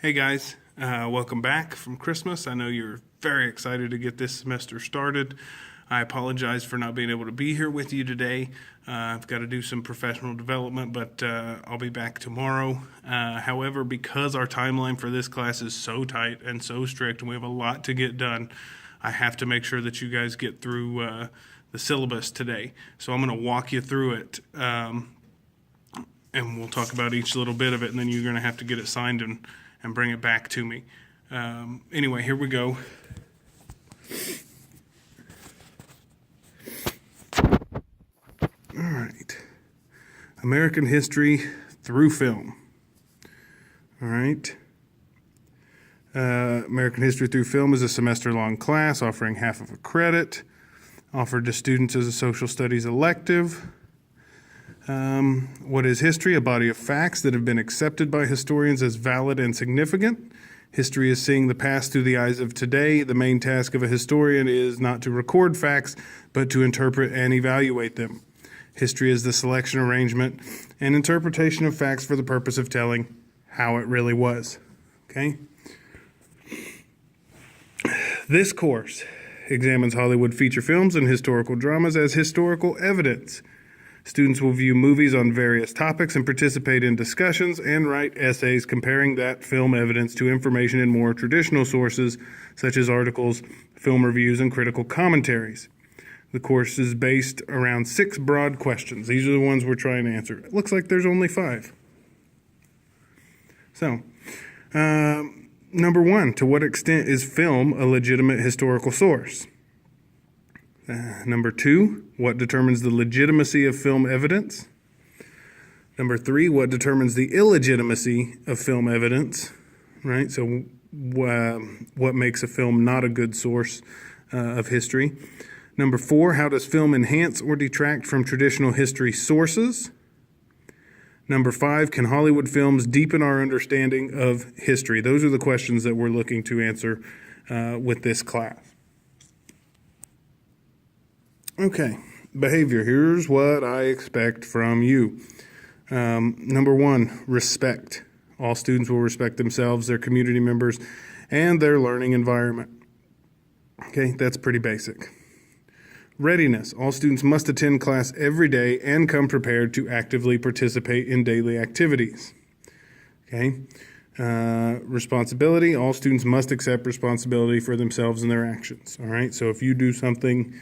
Hey guys, welcome back from Christmas. I know you're very excited to get this semester started. I apologize for not being able to be here with you today. I've got to do some professional development, but I'll be back tomorrow. However, because our timeline for this class is so tight and so strict, and we have a lot to get done, I have to make sure that you guys get through the syllabus today. So I'm going to walk you through it, and we'll talk about each little bit of it, and then you're going to have to get it signed and bring it back to me. Anyway, here we go. All right. American history through film. All right. American history through film is a semester-long class offering half of a credit, offered to students as a social studies elective. What is history? A body of facts that have been accepted by historians as valid and significant. History is seeing the past through the eyes of today. The main task of a historian is not to record facts, but to interpret and evaluate them. History is the selection, arrangement, and interpretation of facts for the purpose of telling how it really was. Okay? This course examines Hollywood feature films and historical dramas as historical evidence. Students will view movies on various topics and participate in discussions and write essays comparing that film evidence to information in more traditional sources such as articles, film reviews, and critical commentaries. The course is based around 6 broad questions. These are the ones we're trying to answer. It looks like there's only 5. So, number 1, to what extent is film a legitimate historical source? Number 2, what determines the legitimacy of film evidence? Number 3, what determines the illegitimacy of film evidence? Right, so what makes a film not a good source of history? Number 4, how does film enhance or detract from traditional history sources? Number 5, can Hollywood films deepen our understanding of history? Those are the questions that we're looking to answer with this class. Okay, behavior. Here's what I expect from you. Number 1, respect. All students will respect themselves, their community members, and their learning environment. Okay, that's pretty basic. Readiness. All students must attend class every day and come prepared to actively participate in daily activities. Okay. Responsibility. All students must accept responsibility for themselves and their actions. All right, so if you do something,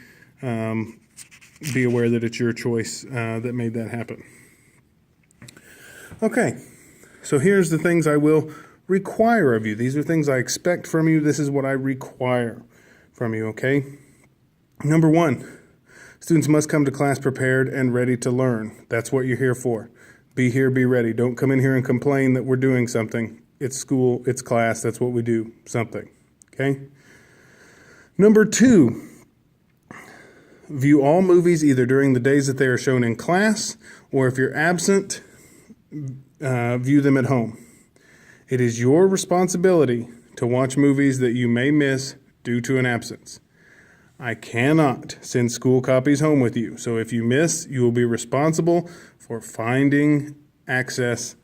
be aware that it's your choice that made that happen. Okay, so here's the things I will require of you. These are things I expect from you. This is what I require from you, okay? Number 1, students must come to class prepared and ready to learn. That's what you're here for. Be here, be ready. Don't come in here and complain that we're doing something. It's school, it's class, that's what we do, something, okay? Number 2, view all movies either during the days that they are shown in class, or if you're absent, view them at home. It is your responsibility to watch movies that you may miss due to an absence. I cannot send school copies home with you, so if you miss, you will be responsible for finding access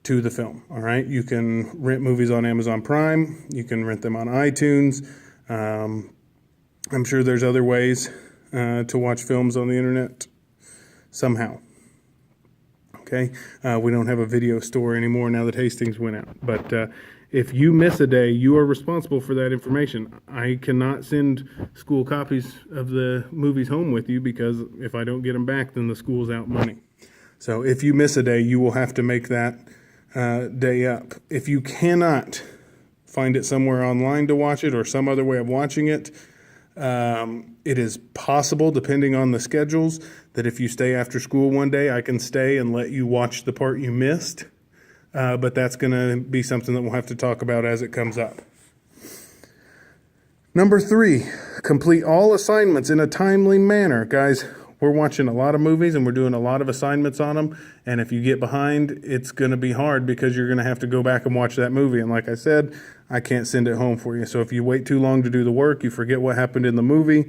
to the film, all right? You can rent movies on Amazon Prime. You can rent them on iTunes. I'm sure there's other ways to watch films on the internet somehow. Okay, we don't have a video store anymore now that Hastings went out. But if you miss a day, you are responsible for that information. I cannot send school copies of the movies home with you because if I don't get them back, then the school's out money. So if you miss a day, you will have to make that day up. If you cannot find it somewhere online to watch it or some other way of watching it, it is possible, depending on the schedules, that if you stay after school one day, I can stay and let you watch the part you missed. But that's going to be something that we'll have to talk about as it comes up. Number 3, complete all assignments in a timely manner. Guys, we're watching a lot of movies and we're doing a lot of assignments on them. And if you get behind, it's going to be hard because you're going to have to go back and watch that movie. And like I said, I can't send it home for you. So if you wait too long to do the work, you forget what happened in the movie,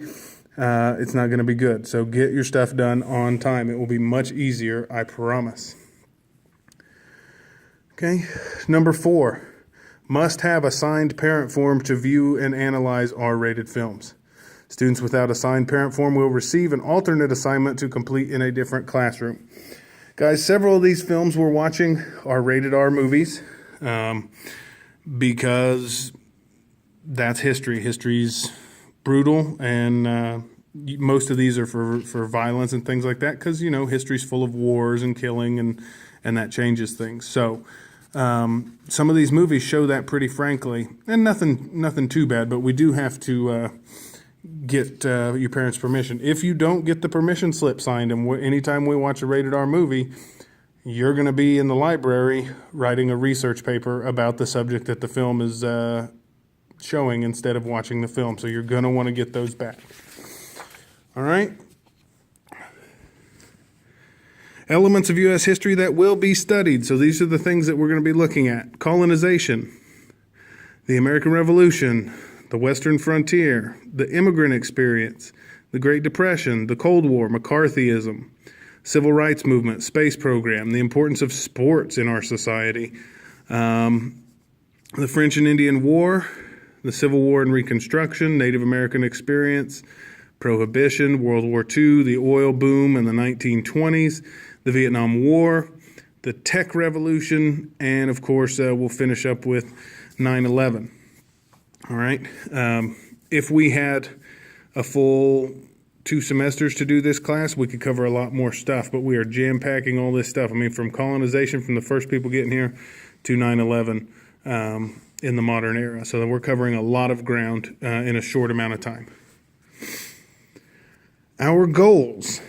it's not going to be good. So get your stuff done on time. It will be much easier, I promise. Okay, number 4, must have a signed parent form to view and analyze R-rated films. Students without a signed parent form will receive an alternate assignment to complete in a different classroom. Guys, several of these films we're watching are rated R movies because that's history. History's brutal, and most of these are for violence and things like that because, history's full of wars and killing, and that changes things. So some of these movies show that pretty frankly, and nothing too bad, but we do have to get your parents' permission. If you don't get the permission slip signed, and anytime we watch a rated R movie, you're going to be in the library writing a research paper about the subject that the film is showing instead of watching the film. So you're going to want to get those back. All right. Elements of U.S. history that will be studied. So these are the things that we're going to be looking at. Colonization, the American Revolution, the Western frontier, the immigrant experience, the Great Depression, the Cold War, McCarthyism, Civil Rights Movement, space program, the importance of sports in our society, the French and Indian War, the Civil War and Reconstruction, Native American experience, Prohibition, World War II, the oil boom in the 1920s, the Vietnam War, the Tech Revolution, and of course we'll finish up with 9/11. All right. If we had a full 2 semesters to do this class, we could cover a lot more stuff, but we are jam-packing all this stuff. I mean, from colonization, from the first people getting here, to 9/11 in the modern era. So we're covering a lot of ground in a short amount of time. Our goals,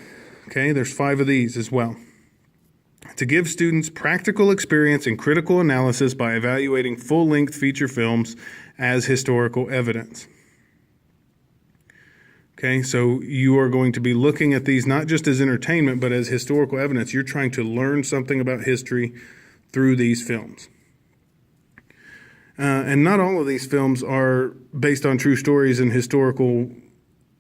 okay, there's 5 of these as well. To give students practical experience in critical analysis by evaluating full-length feature films as historical evidence. Okay, so you are going to be looking at these not just as entertainment, but as historical evidence. You're trying to learn something about history through these films. And not all of these films are based on true stories and historical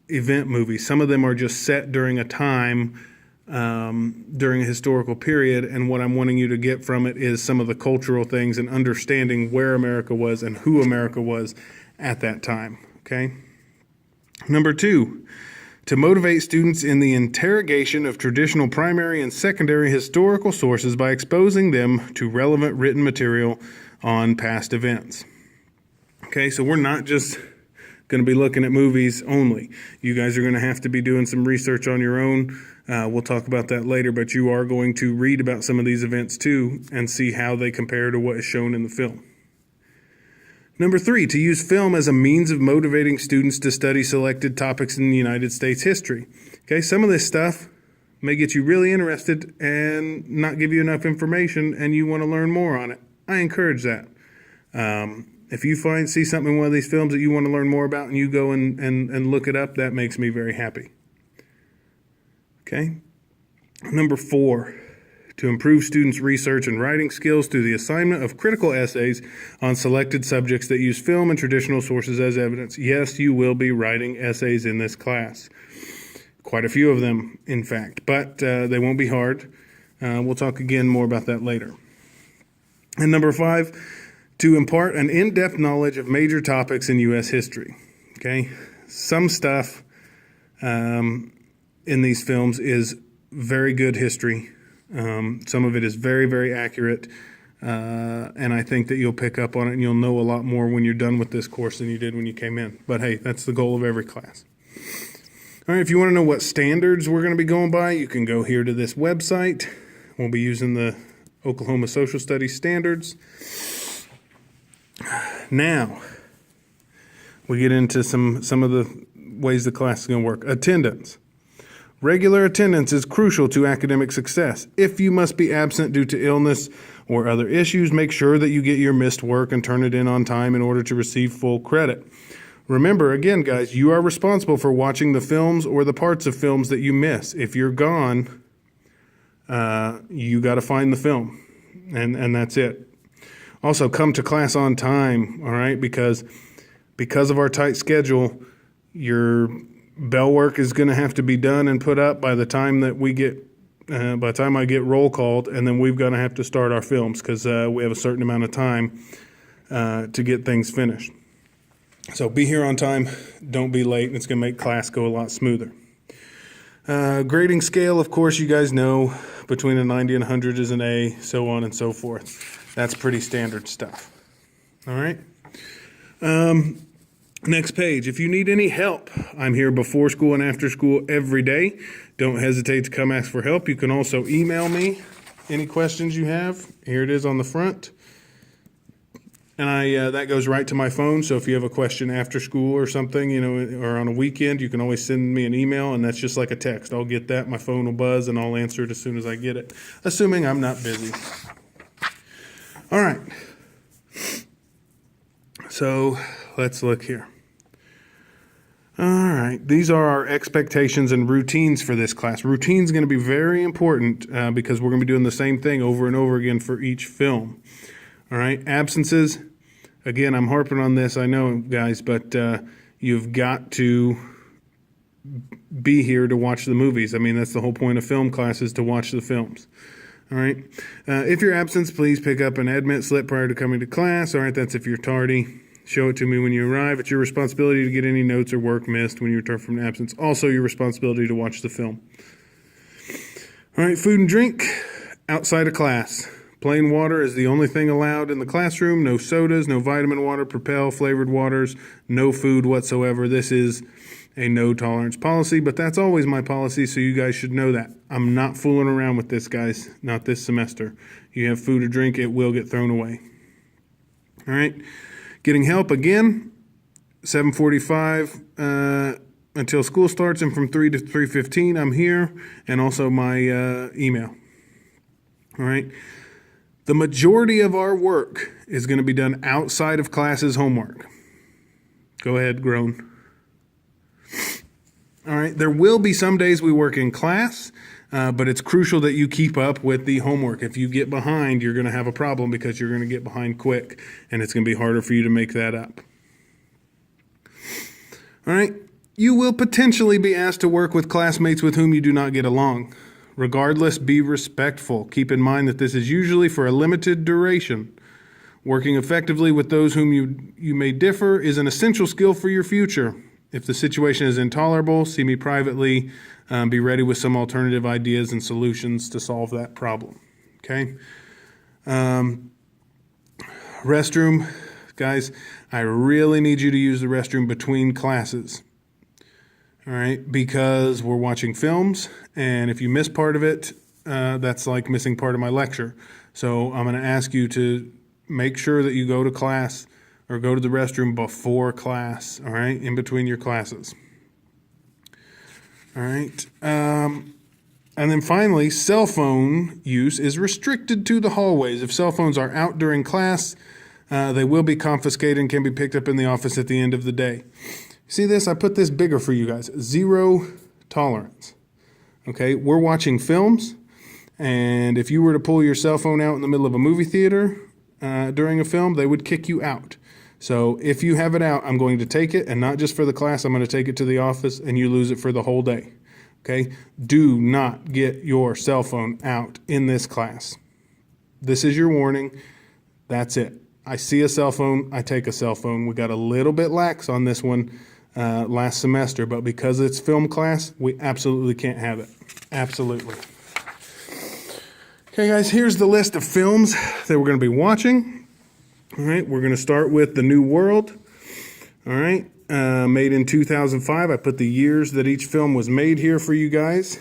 event movies. Some of them are just set during a time, during a historical period, and what I'm wanting you to get from it is some of the cultural things and understanding where America was and who America was at that time, okay? Number 2, to motivate students in the interrogation of traditional primary and secondary historical sources by exposing them to relevant written material on past events. Okay, so we're not just going to be looking at movies only. You guys are going to have to be doing some research on your own. We'll talk about that later, but you are going to read about some of these events too and see how they compare to what is shown in the film. Number 3, to use film as a means of motivating students to study selected topics in the United States history. Okay, some of this stuff may get you really interested and not give you enough information and you want to learn more on it. I encourage that. If you see something in one of these films that you want to learn more about and you go and look it up, that makes me very happy. Okay. Number 4, to improve students' research and writing skills through the assignment of critical essays on selected subjects that use film and traditional sources as evidence. Yes, you will be writing essays in this class. Quite a few of them, in fact, but they won't be hard. We'll talk again more about that later. And number 5, to impart an in-depth knowledge of major topics in U.S. history. Okay, some stuff in these films is very good history. Some of it is very, very accurate, and I think that you'll pick up on it and you'll know a lot more when you're done with this course than you did when you came in. But hey, that's the goal of every class. All right, if you want to know what standards we're going to be going by, you can go here to this website. We'll be using the Oklahoma Social Studies standards. Now, we get into some of the ways the class is going to work. Attendance. Regular attendance is crucial to academic success. If you must be absent due to illness or other issues, make sure that you get your missed work and turn it in on time in order to receive full credit. Remember, again, guys, you are responsible for watching the films or the parts of films that you miss. If you're gone, you got to find the film, and that's it. Also, come to class on time, all right, because of our tight schedule, your bell work is going to have to be done and put up by the time that by the time I get roll called, and then we've got to have to start our films because we have a certain amount of time to get things finished. So be here on time, don't be late, and it's going to make class go a lot smoother. Grading scale, of course, you guys know, between a 90 and 100 is an A, so on and so forth. That's pretty standard stuff. All right? Next page. If you need any help, I'm here before school and after school every day. Don't hesitate to come ask for help. You can also email me any questions you have. Here it is on the front. And that goes right to my phone, so if you have a question after school or something, or on a weekend, you can always send me an email, and that's just like a text. I'll get that, my phone will buzz, and I'll answer it as soon as I get it, assuming I'm not busy. All right. So let's look here. All right, these are our expectations and routines for this class. Routine is going to be very important because we're going to be doing the same thing over and over again for each film. All right, absences. Again, I'm harping on this, I know, guys, but you've got to be here to watch the movies. I mean, that's the whole point of film class, is to watch the films. All right. If you're absent, please pick up an admit slip prior to coming to class. All right, that's if you're tardy. Show it to me when you arrive. It's your responsibility to get any notes or work missed when you return from an absence. Also, your responsibility to watch the film. All right, food and drink outside of class. Plain water is the only thing allowed in the classroom. No sodas, no vitamin water, Propel, flavored waters, no food whatsoever. This is a no tolerance policy, but that's always my policy, so you guys should know that. I'm not fooling around with this, guys, not this semester. You have food or drink, it will get thrown away. All right, getting help again, 7:45 until school starts, and from 3 to 3:15 I'm here, and also my email. All right. The majority of our work is going to be done outside of classes' homework. Go ahead, groan. All right, there will be some days we work in class, but it's crucial that you keep up with the homework. If you get behind, you're going to have a problem because you're going to get behind quick, and it's going to be harder for you to make that up. All right, you will potentially be asked to work with classmates with whom you do not get along. Regardless, be respectful. Keep in mind that this is usually for a limited duration. Working effectively with those whom you may differ is an essential skill for your future. If the situation is intolerable, see me privately. Be ready with some alternative ideas and solutions to solve that problem. Okay? Restroom. Guys, I really need you to use the restroom between classes. All right, because we're watching films, and if you miss part of it, that's like missing part of my lecture. So I'm going to ask you to make sure that you go to class or go to the restroom before class, all right, in between your classes. All right, and then finally, cell phone use is restricted to the hallways. If cell phones are out during class, they will be confiscated and can be picked up in the office at the end of the day. See this? I put this bigger for you guys. 0 tolerance. Okay, we're watching films, and if you were to pull your cell phone out in the middle of a movie theater during a film, they would kick you out. So if you have it out, I'm going to take it, and not just for the class, I'm going to take it to the office, and you lose it for the whole day. Okay? Do not get your cell phone out in this class. This is your warning. That's it. I see a cell phone, I take a cell phone. We got a little bit lax on this one last semester, but because it's film class, we absolutely can't have it. Absolutely. Okay, guys, here's the list of films that we're going to be watching. All right, we're going to start with The New World. All right, made in 2005. I put the years that each film was made here for you guys.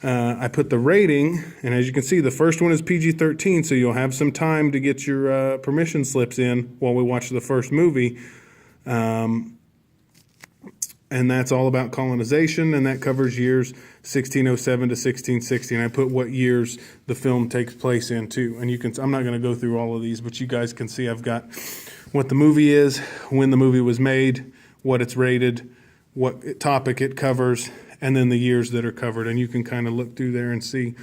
I put the rating, and as you can see, the first one is PG-13, so you'll have some time to get your permission slips in while we watch the first movie. And that's all about colonization, and that covers years 1607 to 1660. And I put what years the film takes place in, too. And you can, I'm not going to go through all of these, but you guys can see I've got what the movie is, when the movie was made, what it's rated, what topic it covers, and then the years that are covered. And you can kind of look through there and see.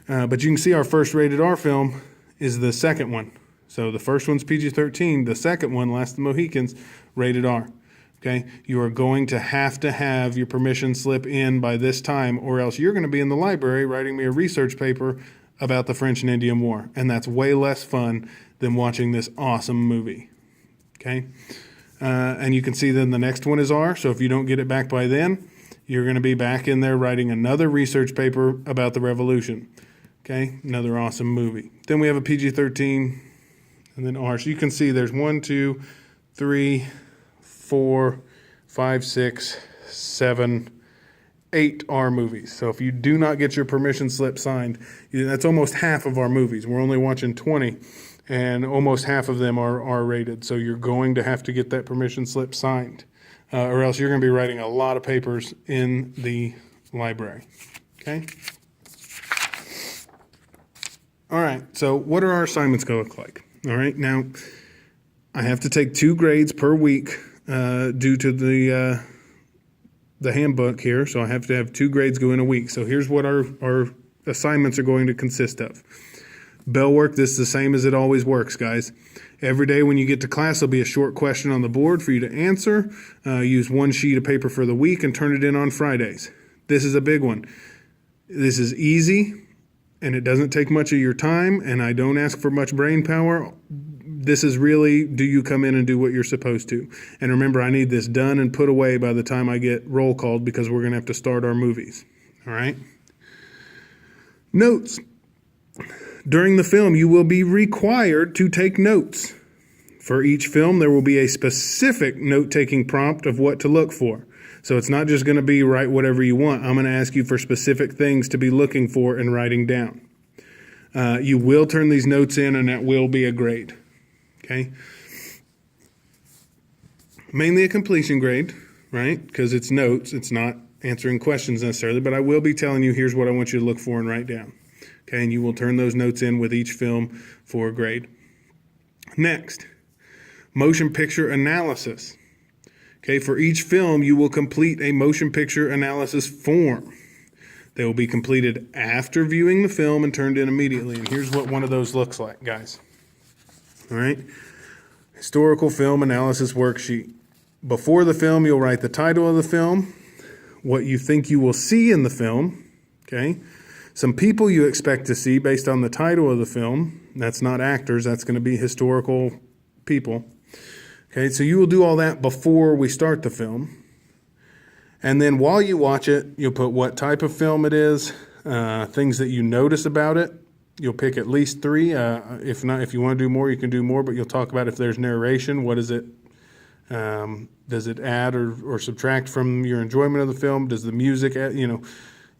But you can see our first rated R film is the second one. So the first one's PG-13. The second one, Last of the Mohicans, rated R. Okay, you are going to have your permission slip in by this time, or else you're going to be in the library writing me a research paper about the French and Indian War. And that's way less fun than watching this awesome movie. Okay? And you can see then the next one is R. So if you don't get it back by then, you're going to be back in there writing another research paper about the Revolution. Okay? Another awesome movie. Then we have a PG-13 and then R. So you can see there's 1, 2, 3, 4, 5, 6, 7, 8 R movies. So if you do not get your permission slip signed, that's almost half of our movies. We're only watching 20, and almost half of them are R-rated. So you're going to have to get that permission slip signed, or else you're going to be writing a lot of papers in the library. Okay? All right, so what are our assignments going to look like? All right, now I have to take 2 grades per week due to the handbook here, so I have to have 2 grades go in a week. So here's what our assignments are going to consist of. Bell work, this is the same as it always works, guys. Every day when you get to class, there'll be a short question on the board for you to answer. Use 1 sheet of paper for the week and turn it in on Fridays. This is a big one. This is easy, and it doesn't take much of your time, and I don't ask for much brain power. This is really, do you come in and do what you're supposed to? And remember, I need this done and put away by the time I get roll called, because we're going to have to start our movies. All right? Notes. During the film, you will be required to take notes. For each film, there will be a specific note-taking prompt of what to look for. So it's not just going to be write whatever you want. I'm going to ask you for specific things to be looking for and writing down. You will turn these notes in, and that will be a grade. Okay? Mainly a completion grade, right? Because it's notes. It's not answering questions necessarily, but I will be telling you here's what I want you to look for and write down. Okay, and you will turn those notes in with each film for a grade. Next, motion picture analysis. Okay, for each film, you will complete a motion picture analysis form. They will be completed after viewing the film and turned in immediately. And here's what one of those looks like, guys. All right, historical film analysis worksheet. Before the film, you'll write the title of the film, what you think you will see in the film, okay? Some people you expect to see based on the title of the film. That's not actors, that's going to be historical people. Okay, so you will do all that before we start the film. And then while you watch it, you'll put what type of film it is, things that you notice about it. You'll pick at least 3. If not, if you want to do more, you can do more, but you'll talk about if there's narration, what is it? Does it add or subtract from your enjoyment of the film? Does the music add,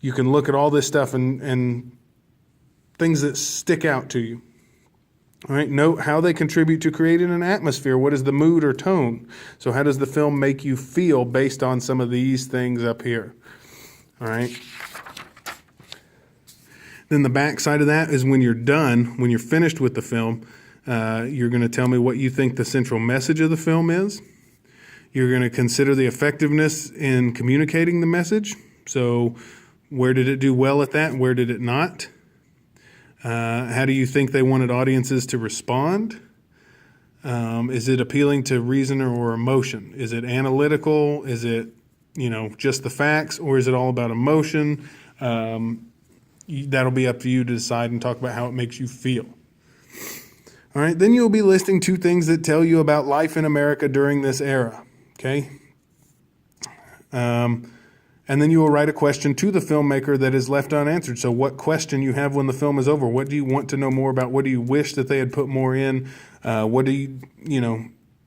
you can look at all this stuff and things that stick out to you. All right, note how they contribute to creating an atmosphere. What is the mood or tone? So how does the film make you feel based on some of these things up here? All right. Then the back side of that is when you're done, when you're finished with the film, you're going to tell me what you think the central message of the film is. You're going to consider the effectiveness in communicating the message. So where did it do well at that? Where did it not? How do you think they wanted audiences to respond? Is it appealing to reason or emotion? Is it analytical? Is it, just the facts? Or is it all about emotion? That'll be up to you to decide and talk about how it makes you feel. All right, then you'll be listing 2 things that tell you about life in America during this era, okay? And then you will write a question to the filmmaker that is left unanswered. So what question you have when the film is over? What do you want to know more about? What do you wish that they had put more in? What do you,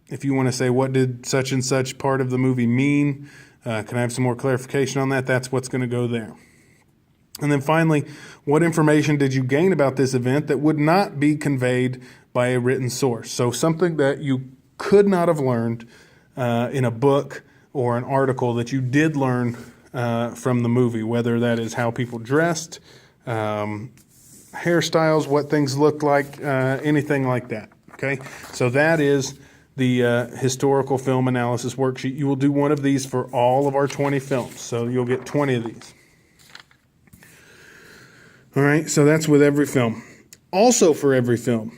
if you want to say, what did such and such part of the movie mean? Can I have some more clarification on that? That's what's going to go there. And then finally, what information did you gain about this event that would not be conveyed by a written source? So something that you could not have learned in a book or an article that you did learn from the movie, whether that is how people dressed, hairstyles, what things looked like, anything like that. Okay, so that is the historical film analysis worksheet. You will do one of these for all of our 20 films, so you'll get 20 of these. All right, so that's with every film. Also for every film,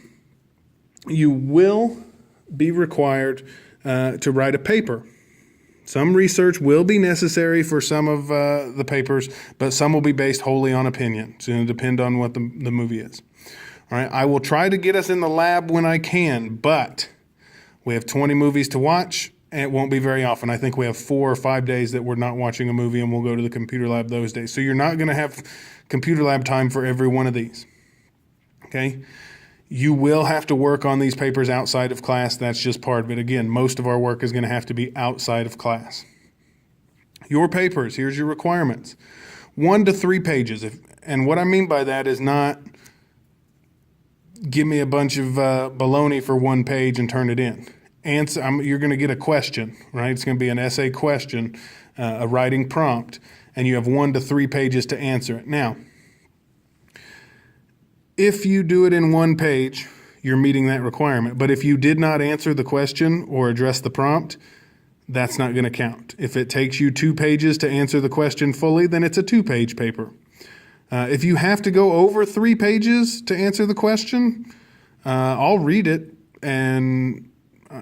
you will be required to write a paper. Some research will be necessary for some of the papers, but some will be based wholly on opinion. It's going to depend on what the movie is. All right, I will try to get us in the lab when I can, but we have 20 movies to watch, and it won't be very often. I think we have 4 or 5 days that we're not watching a movie, and we'll go to the computer lab those days. So you're not going to have computer lab time for every one of these. Okay? You will have to work on these papers outside of class. That's just part of it. Again, most of our work is going to have to be outside of class. Your papers, here's your requirements. 1 to 3 pages. And what I mean by that is not give me a bunch of baloney for 1 page and turn it in. You're going to get a question, right? It's going to be an essay question, a writing prompt, and you have 1 to 3 pages to answer it. Now, if you do it in 1 page, you're meeting that requirement. But if you did not answer the question or address the prompt, that's not going to count. If it takes you 2 pages to answer the question fully, then it's a 2-page paper. If you have to go over 3 pages to answer the question, I'll read it, and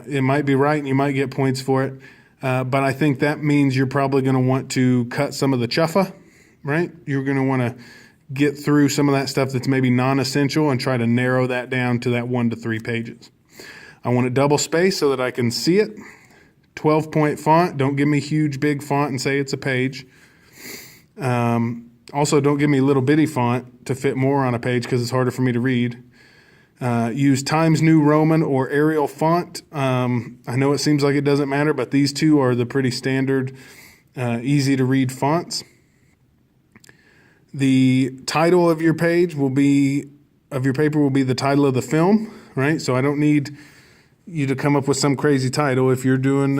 it might be right, and you might get points for it. But I think that means you're probably going to want to cut some of the chuffa, right? You're going to want to get through some of that stuff that's maybe non-essential and try to narrow that down to that 1 to 3 pages. I want it double spaced so that I can see it. 12-point font. Don't give me huge, big font and say it's a page. Also, don't give me little bitty font to fit more on a page because it's harder for me to read. Use Times New Roman or Arial font. I know it seems like it doesn't matter, but these two are the pretty standard, easy to read fonts. The title of your paper will be the title of the film, right? So I don't need you to come up with some crazy title. If you're doing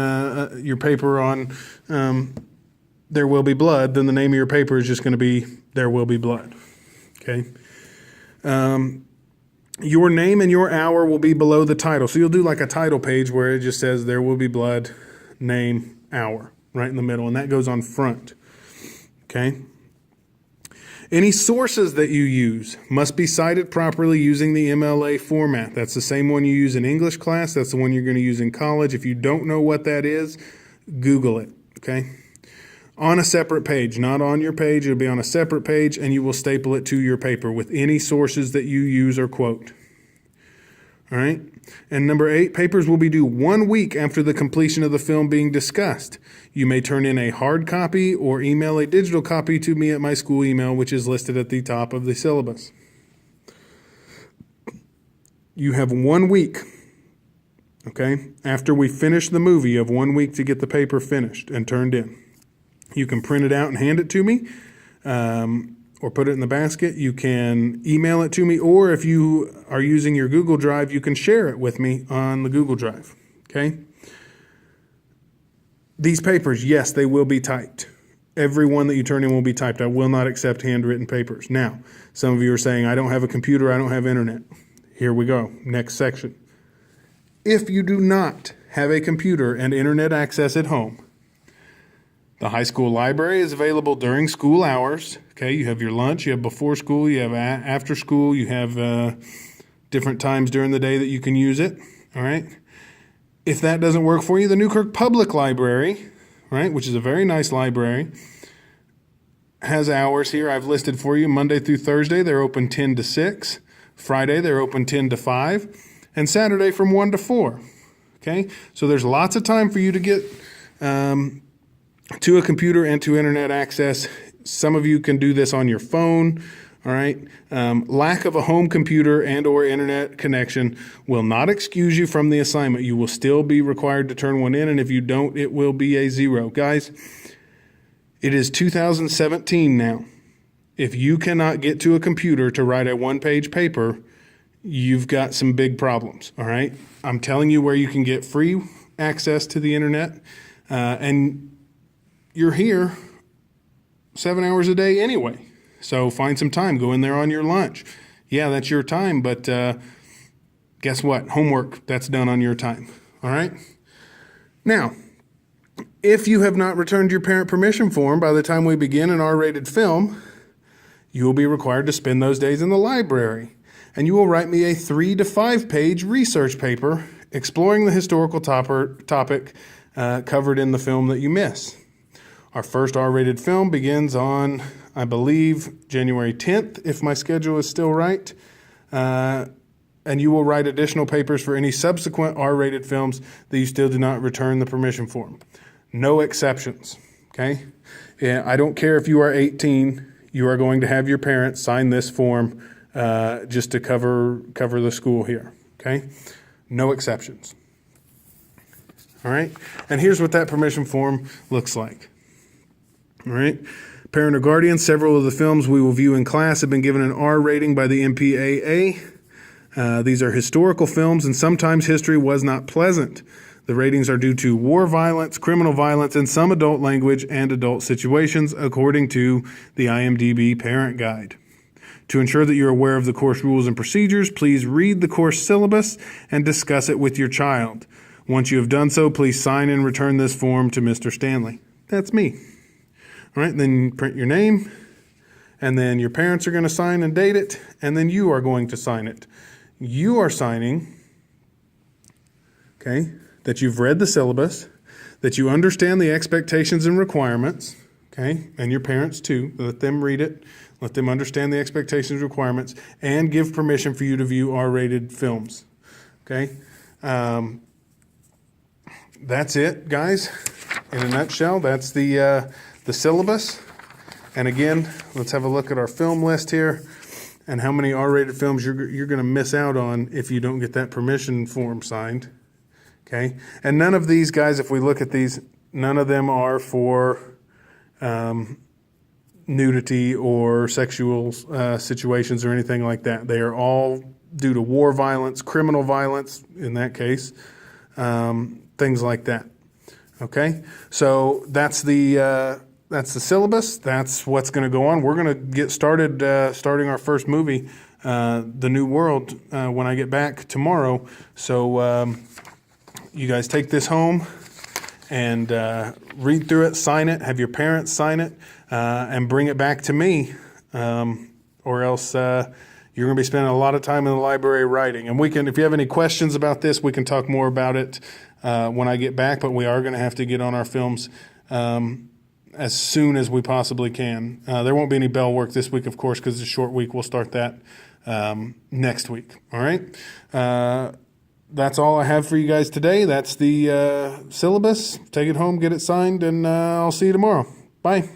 your paper on There Will Be Blood, then the name of your paper is just going to be There Will Be Blood. Okay. Your name and your hour will be below the title. So you'll do like a title page where it just says There Will Be Blood, name, hour, right in the middle, and that goes on front. Okay. Any sources that you use must be cited properly using the MLA format. That's the same one you use in English class. That's the one you're going to use in college. If you don't know what that is, Google it. Okay. On a separate page, not on your page. It'll be on a separate page, and you will staple it to your paper with any sources that you use or quote. All right. And number 8, papers will be due 1 week after the completion of the film being discussed. You may turn in a hard copy or email a digital copy to me at my school email, which is listed at the top of the syllabus. You have 1 week. Okay. After we finish the movie, you have 1 week to get the paper finished and turned in. You can print it out and hand it to me, or put it in the basket. You can email it to me, or if you are using your Google Drive, you can share it with me on the Google Drive. Okay? These papers, yes, they will be typed. Every one that you turn in will be typed. I will not accept handwritten papers. Now, some of you are saying, I don't have a computer, I don't have internet. Here we go. Next section. If you do not have a computer and internet access at home, the high school library is available during school hours. Okay, you have your lunch, you have before school, you have after school, you have different times during the day that you can use it. All right. If that doesn't work for you, the Newkirk Public Library, right, which is a very nice library, has hours here I've listed for you. Monday through Thursday, they're open 10 to 6. Friday, they're open 10 to 5. And Saturday from 1 to 4. Okay, so there's lots of time for you to get to a computer and to internet access. Some of you can do this on your phone, all right? Lack of a home computer and or internet connection will not excuse you from the assignment. You will still be required to turn one in, and if you don't, it will be a 0. Guys, it is 2017 now. If you cannot get to a computer to write a 1-page paper, you've got some big problems, all right? I'm telling you where you can get free access to the internet, and you're here 7 hours a day anyway. So find some time. Go in there on your lunch. Yeah, that's your time, but guess what? Homework, that's done on your time. All right? Now, if you have not returned your parent permission form by the time we begin an R-rated film, you will be required to spend those days in the library. And you will write me a 3 to 5 page research paper exploring the historical topic covered in the film that you miss. Our first R-rated film begins on, I believe, January 10th, if my schedule is still right. and you will write additional papers for any subsequent R-rated films that you still do not return the permission form. No exceptions, okay? Yeah, I don't care if you are 18, you are going to have your parents sign this form just to cover the school here, okay? No exceptions. All right, and here's what that permission form looks like. All right, parent or guardian, several of the films we will view in class have been given an R rating by the MPAA. These are historical films, and sometimes history was not pleasant. The ratings are due to war violence, criminal violence, and some adult language and adult situations, according to the IMDb Parent Guide. To ensure that you're aware of the course rules and procedures, please read the course syllabus and discuss it with your child. Once you have done so, please sign and return this form to Mr. Stanley. That's me. All right, then print your name, and then your parents are going to sign and date it, and then you are going to sign it. You are signing, okay, that you've read the syllabus, that you understand the expectations and requirements, okay, and your parents too. Let them read it, let them understand the expectations and requirements, and give permission for you to view R-rated films, okay? That's it, guys. In a nutshell, that's the syllabus. And again, let's have a look at our film list here and how many R-rated films you're going to miss out on if you don't get that permission form signed. Okay? And none of these, guys, if we look at these, none of them are for nudity or sexual situations or anything like that. They are all due to war violence, criminal violence in that case, things like that. Okay, so that's the syllabus. That's what's going to go on. We're going to get started starting our first movie, The New World, when I get back tomorrow. So you guys take this home and read through it, sign it, have your parents sign it, and bring it back to me, or else you're going to be spending a lot of time in the library writing. And we can, if you have any questions about this, we can talk more about it when I get back, but we are going to have to get on our films as soon as we possibly can. There won't be any bell work this week, of course, because it's a short week. We'll start that next week. All right? That's all I have for you guys today. That's the syllabus. Take it home, get it signed, and I'll see you tomorrow. Bye.